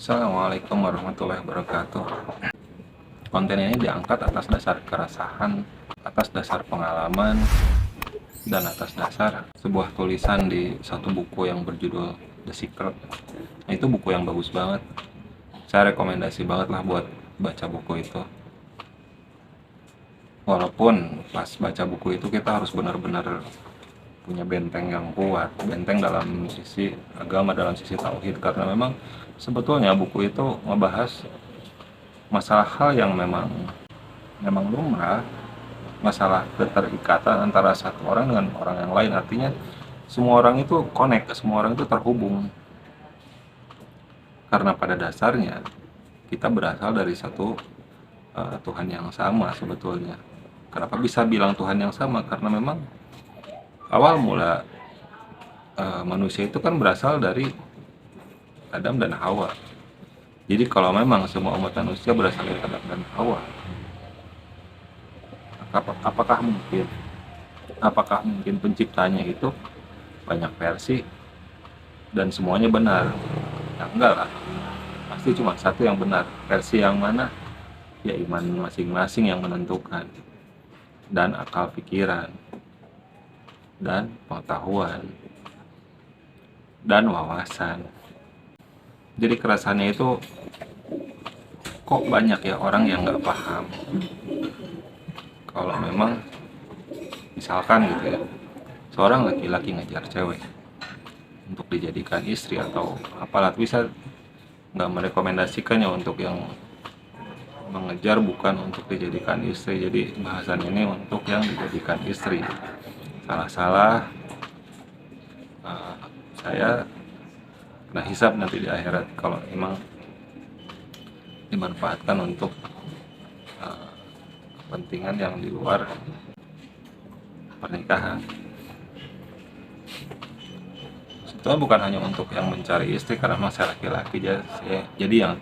Assalamualaikum warahmatullahi wabarakatuh. Konten ini diangkat atas dasar keresahan, atas dasar pengalaman, dan atas dasar sebuah tulisan di satu buku yang berjudul The Secret. Nah, itu buku yang bagus banget. Saya rekomendasi banget lah buat baca buku itu. Walaupun pas baca buku itu kita harus benar-benar punya benteng yang kuat, benteng dalam sisi agama, dalam sisi tauhid, karena memang sebetulnya buku itu ngebahas masalah hal yang memang lumrah, masalah keterikatan antara satu orang dengan orang yang lain. Artinya semua orang itu connect, semua orang itu terhubung, karena pada dasarnya kita berasal dari satu Tuhan yang sama sebetulnya. Kenapa bisa bilang Tuhan yang sama? Karena memang awal mula manusia itu kan berasal dari Adam dan Hawa. Jadi kalau memang semua umat manusia berasal dari Adam dan Hawa, apakah mungkin penciptanya itu banyak versi dan semuanya benar? Ya enggak lah, pasti cuma satu yang benar. Versi yang mana? Ya iman masing-masing yang menentukan, dan akal pikiran, dan pengetahuan, dan wawasan. Jadi kerasannya itu, kok banyak ya orang yang nggak paham kalau memang misalkan gitu ya, seorang laki-laki ngejar cewek untuk dijadikan istri atau apalah, bisa nggak merekomendasikannya untuk yang mengejar bukan untuk dijadikan istri. Jadi bahasan ini untuk yang dijadikan istri. Salah-salah saya kena hisab nanti di akhirat kalau memang dimanfaatkan untuk kepentingan yang di luar pernikahan. Sebetulnya bukan hanya untuk yang mencari istri, karena masa laki-laki jadi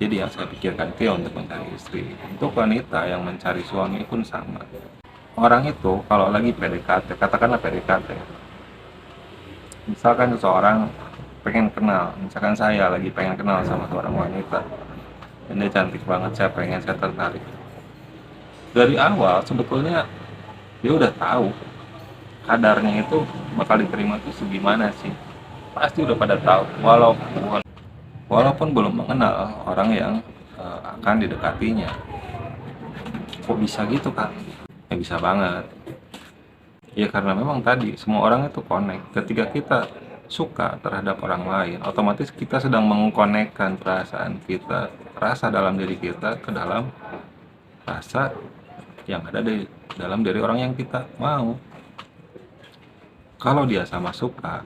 yang saya pikirkan itu ya untuk mencari istri. Untuk wanita yang mencari suami pun sama. Orang itu kalau lagi PDKT, katakanlah PDKT, misalkan seseorang pengen kenal, misalkan saya lagi pengen kenal sama seorang wanita, ini cantik banget, saya tertarik. Dari awal sebetulnya dia udah tahu kadarnya itu bakal diterima itu segimana sih, pasti udah pada tahu, walaupun belum mengenal orang yang akan didekatinya. Kok bisa gitu kan? Ya bisa banget ya, karena memang tadi semua orang itu connect. Ketika kita suka terhadap orang lain, otomatis kita sedang mengkonekkan perasaan kita, rasa dalam diri kita ke dalam rasa yang ada di dalam diri orang yang kita mau. Kalau dia sama-sama suka,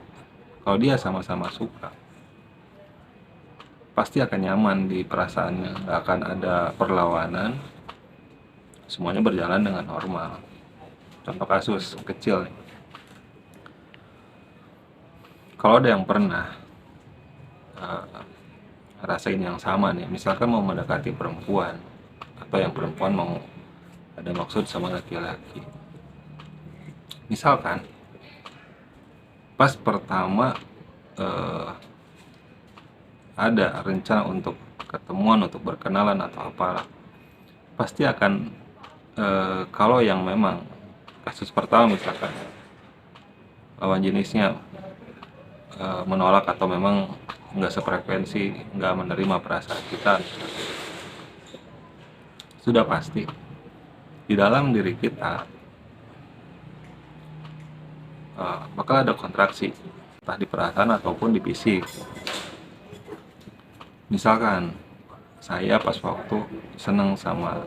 pasti akan nyaman di perasaannya, nggak akan ada perlawanan, semuanya berjalan dengan normal. Contoh kasus kecil nih, kalau ada yang pernah rasain yang sama nih, misalkan mau mendekati perempuan, atau yang perempuan mau ada maksud sama laki-laki, misalkan pas pertama ada rencana untuk ketemuan, untuk berkenalan atau apalah, pasti akan kalau yang memang kasus pertama misalkan lawan jenisnya menolak atau memang nggak sefrekuensi, nggak menerima perasaan kita, sudah pasti di dalam diri kita bakal ada kontraksi, entah di perasaan ataupun di fisik. Misalkan saya pas waktu seneng sama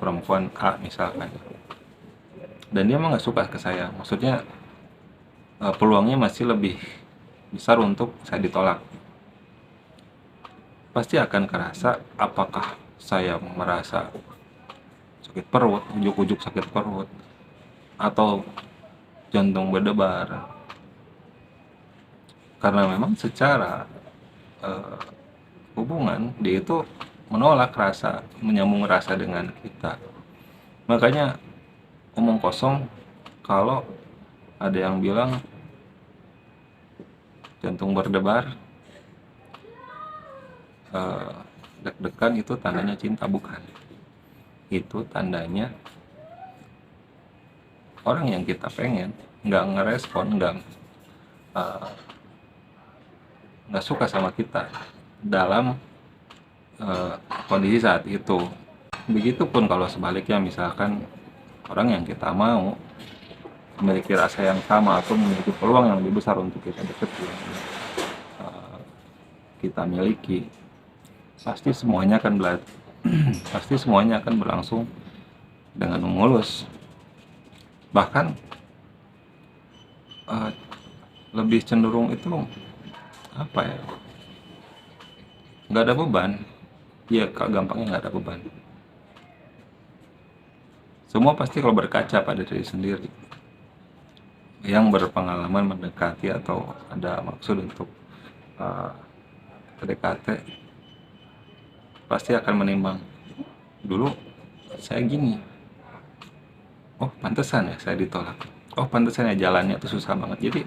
perempuan A misalkan, dan dia emang nggak suka ke saya, maksudnya peluangnya masih lebih besar untuk saya ditolak, pasti akan kerasa apakah saya merasa sakit perut, ujuk-ujuk sakit perut, atau jantung berdebar, karena memang secara hubungan dia itu menolak rasa, menyambung rasa dengan kita. Makanya omong kosong kalau ada yang bilang jantung berdebar, eh, deg-degan itu tandanya cinta, bukan. Itu tandanya orang yang kita pengen nggak ngerespon, eh, nggak suka sama kita dalam eh, kondisi saat itu. Begitupun kalau sebaliknya, misalkan orang yang kita mau memiliki rasa yang sama atau memiliki peluang yang lebih besar untuk kita deketin, kita miliki, pasti semuanya akan pasti semuanya akan berlangsung dengan mulus. Bahkan eh, lebih cenderung itu apa ya, nggak ada beban. Iya, gampangnya nggak ada beban. Semua pasti kalau berkaca pada diri sendiri yang berpengalaman mendekati atau ada maksud untuk uh, PDKT, pasti akan menimbang dulu saya gini, oh pantesan ya saya ditolak, oh pantesan ya jalannya itu susah banget. Jadi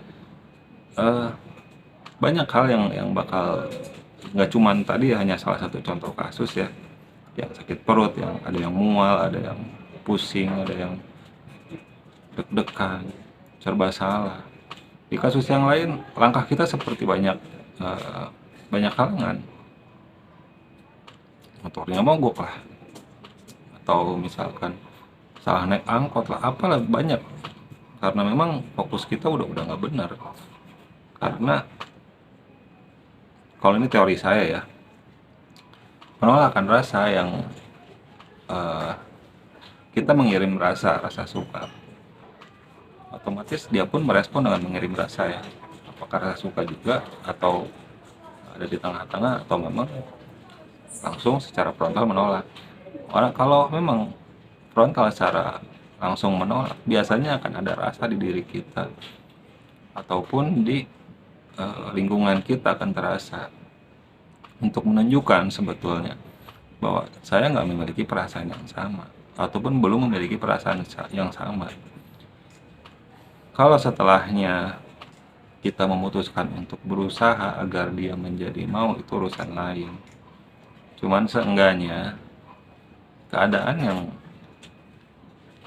uh, banyak hal yang bakal, nggak cuman tadi hanya salah satu contoh kasus ya, yang sakit perut, yang ada yang mual, ada yang pusing, ada yang deg-degan, serba salah. Di kasus yang lain, langkah kita seperti banyak halangan. Motornya mogok lah, atau misalkan salah naik angkot lah, apalah banyak. Karena memang fokus kita udah nggak benar. Karena kalau ini teori saya ya, penolakan rasa yang eh, kita mengirim rasa suka, otomatis dia pun merespon dengan mengirim rasa ya. Apakah rasa suka juga, atau ada di tengah-tengah, atau memang langsung secara frontal menolak. Orang kalau memang frontal secara langsung menolak, biasanya akan ada rasa di diri kita ataupun di lingkungan kita akan terasa, untuk menunjukkan sebetulnya bahwa saya nggak memiliki perasaan yang sama ataupun belum memiliki perasaan yang sama. Kalau setelahnya kita memutuskan untuk berusaha agar dia menjadi mau, itu urusan lain. Cuman seenggaknya keadaan yang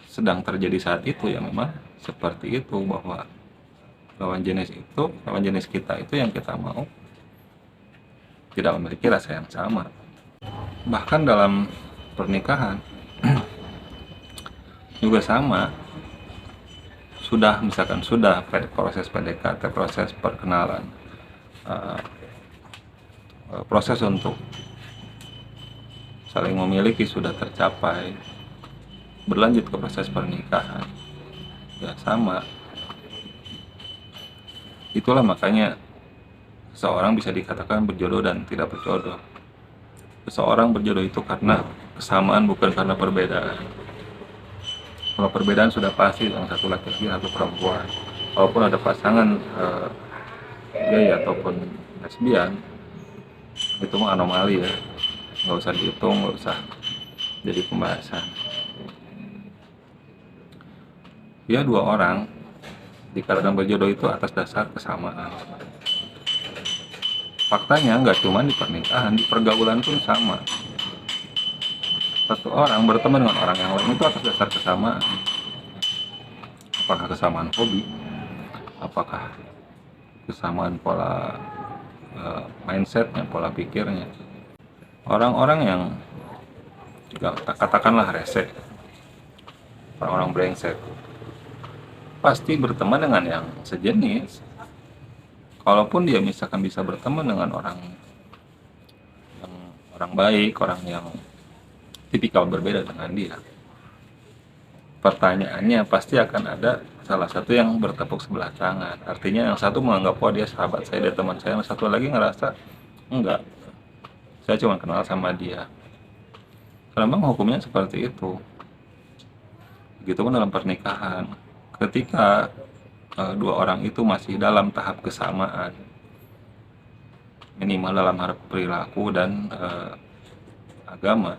sedang terjadi saat itu ya memang seperti itu, bahwa lawan jenis kita itu yang kita mau tidak memiliki rasa yang sama. Bahkan dalam pernikahan juga sama. Misalkan sudah proses PDKT, proses perkenalan, proses untuk saling memiliki sudah tercapai, berlanjut ke proses pernikahan ya sama. Itulah makanya seseorang bisa dikatakan berjodoh dan tidak berjodoh. Seseorang berjodoh itu karena kesamaan, bukan karena perbedaan. Kalau perbedaan sudah pasti, yang satu laki-laki, satu perempuan. Walaupun ada pasangan gay ataupun lesbian, itu mah anomali ya, nggak usah dihitung, nggak usah jadi pembahasan. Ya, dua orang dikatakan berjodoh itu atas dasar kesamaan. Faktanya nggak cuma di pernikahan, di pergaulan pun sama. Satu orang berteman dengan orang yang lain itu atas dasar kesamaan. Apakah kesamaan hobi, apakah kesamaan pola mindsetnya, pola pikirnya. Orang-orang yang juga katakanlah rese, orang-orang brengsek, pasti berteman dengan yang sejenis. Kalaupun dia misalkan bisa berteman dengan orang baik, orang yang tipikal berbeda dengan dia, pertanyaannya pasti akan ada salah satu yang bertepuk sebelah tangan. Artinya yang satu menganggap, oh dia sahabat saya, dia teman saya. Yang satu lagi ngerasa, enggak, saya cuma kenal sama dia. Karena memang hukumnya seperti itu. Begitupun dalam pernikahan, ketika dua orang itu masih dalam tahap kesamaan, minimal dalam hal perilaku dan agama,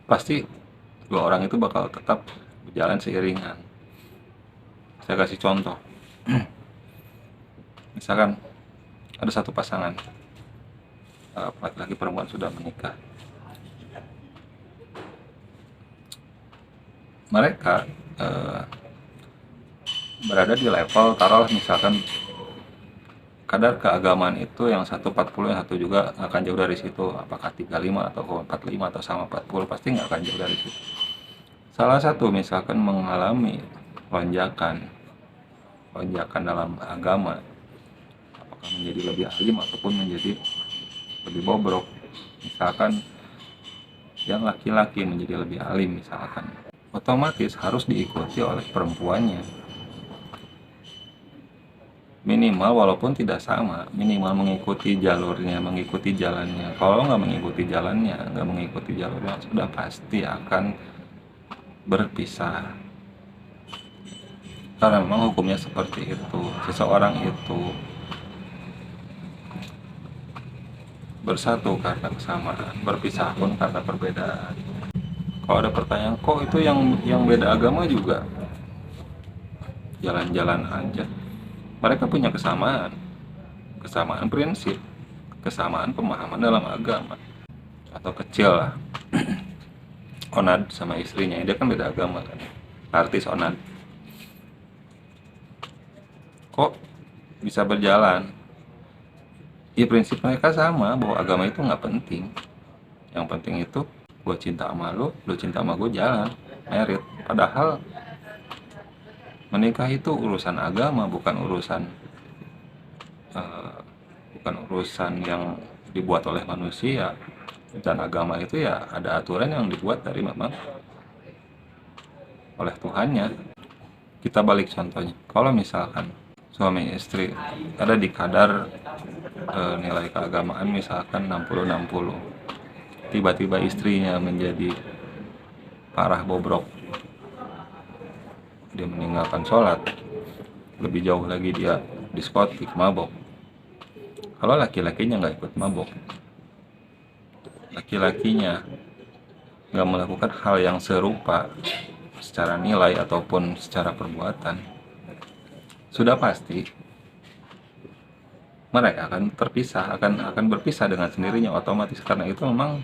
pasti dua orang itu bakal tetap berjalan seiringan. Saya kasih contoh. Misalkan ada satu pasangan, laki-laki perempuan sudah menikah. Mereka berada di level, taruhlah misalkan kadar keagamaan itu yang satu 40, yang satu juga akan jauh dari situ. Apakah 35 atau 45 atau sama 40, pasti nggak akan jauh dari situ. Salah satu misalkan mengalami lonjakan dalam agama, apakah menjadi lebih alim ataupun menjadi lebih bobrok. Misalkan yang laki-laki menjadi lebih alim misalkan, otomatis harus diikuti oleh perempuannya. Minimal walaupun tidak sama, minimal mengikuti jalurnya, mengikuti jalannya. Kalau nggak mengikuti jalannya, nggak mengikuti jalurnya, sudah pasti akan berpisah. Karena memang hukumnya seperti itu. Seseorang itu bersatu karena kesamaan, berpisah pun karena perbedaan. Kalau ada pertanyaan, kok itu yang beda agama juga jalan-jalan aja? Mereka punya kesamaan prinsip, kesamaan pemahaman dalam agama. Atau kecil lah, Onad sama istrinya, dia kan beda agama kan, artis Onad. Kok bisa berjalan? Ya prinsip mereka sama, bahwa agama itu nggak penting. Yang penting itu gue cinta sama lu cinta sama gue, jalan merit. Padahal menikah itu urusan agama, bukan urusan yang dibuat oleh manusia. Dan agama itu ya ada aturan yang dibuat dari memang oleh Tuhannya. Kita balik contohnya, kalau misalkan suami istri ada di kadar nilai keagamaan misalkan 60-60, tiba-tiba istrinya menjadi parah bobrok, dia meninggalkan sholat, lebih jauh lagi dia diskotik, mabok. Kalau laki-lakinya nggak ikut mabok, laki-lakinya nggak melakukan hal yang serupa secara nilai ataupun secara perbuatan, sudah pasti mereka akan terpisah, akan berpisah dengan sendirinya otomatis. Karena itu memang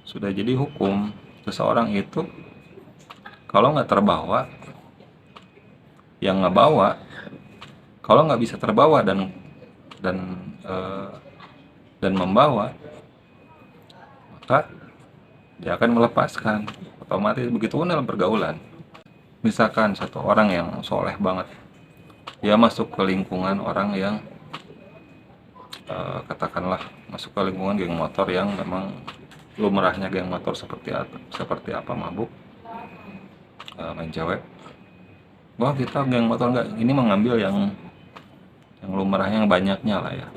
sudah jadi hukum. Seseorang itu kalau nggak terbawa, yang ngebawa. Kalau nggak bisa terbawa dan membawa, maka dia akan melepaskan otomatis. Begitu pun dalam pergaulan. Misalkan satu orang yang soleh banget, dia masuk ke lingkungan orang yang katakanlah masuk ke lingkungan geng motor yang memang lumrahnya geng motor seperti apa, mabuk, main cewek. Wah, kita geng motor enggak, ini mengambil yang lumrahnya, yang banyaknya lah ya.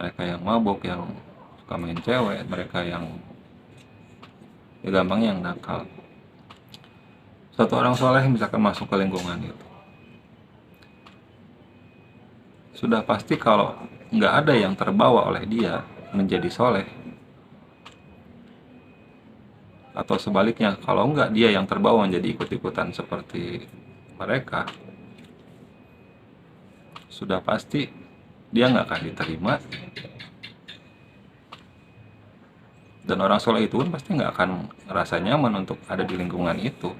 Mereka yang mabuk, yang suka main cewek, mereka yang ya gampang yang nakal. Satu orang soleh misalkan masuk ke lingkungan itu, sudah pasti kalau nggak ada yang terbawa oleh dia menjadi soleh, atau sebaliknya kalau nggak dia yang terbawa menjadi ikut-ikutan seperti mereka, sudah pasti dia nggak akan diterima. Dan orang soleh itu pun pasti nggak akan ngerasa nyaman untuk ada di lingkungan itu.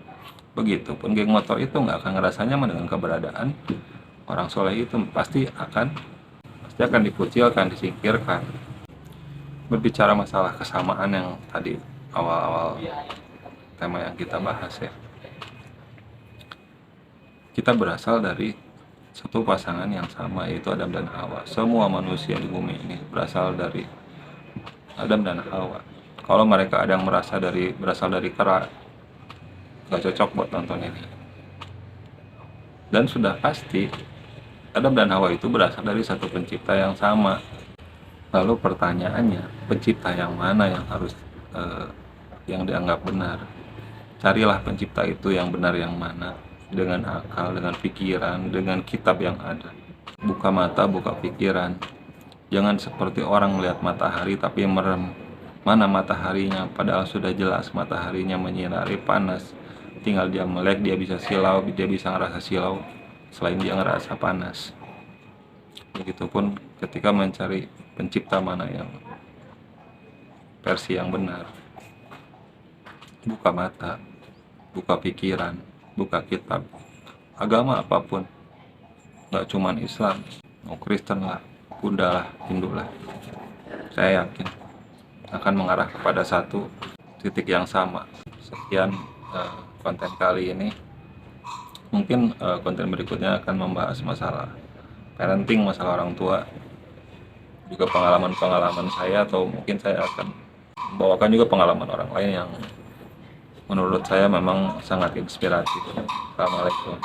Begitupun geng motor itu nggak akan ngerasa nyaman dengan keberadaan orang soleh itu. Pasti akan dikucilkan, disingkirkan. Berbicara masalah kesamaan yang tadi awal-awal tema yang kita bahas ya, kita berasal dari satu pasangan yang sama, yaitu Adam dan Hawa. Semua manusia di bumi ini berasal dari Adam dan Hawa. Kalau mereka ada yang berasal dari kera, gak cocok buat nonton ini. Dan sudah pasti Adam dan Hawa itu berasal dari satu pencipta yang sama. Lalu pertanyaannya, pencipta yang mana yang harus yang dianggap benar? Carilah pencipta itu yang benar yang mana, dengan akal, dengan pikiran, dengan kitab yang ada. Buka mata, buka pikiran. Jangan seperti orang melihat matahari tapi merem. Mana mataharinya, padahal sudah jelas mataharinya menyinari panas. Tinggal dia melek, dia bisa silau, dia bisa ngerasa silau selain dia ngerasa panas. Begitupun ketika mencari pencipta mana yang versi yang benar. Buka mata, buka pikiran, buka kitab, agama apapun, nggak cuman Islam, mau Kristen lah, Buddha lah, Hindu lah, saya yakin akan mengarah kepada satu titik yang sama. Sekian konten kali ini. Mungkin konten berikutnya akan membahas masalah parenting, masalah orang tua, juga pengalaman-pengalaman saya, atau mungkin saya akan membawakan juga pengalaman orang lain yang menurut saya memang sangat inspiratif. Assalamualaikum.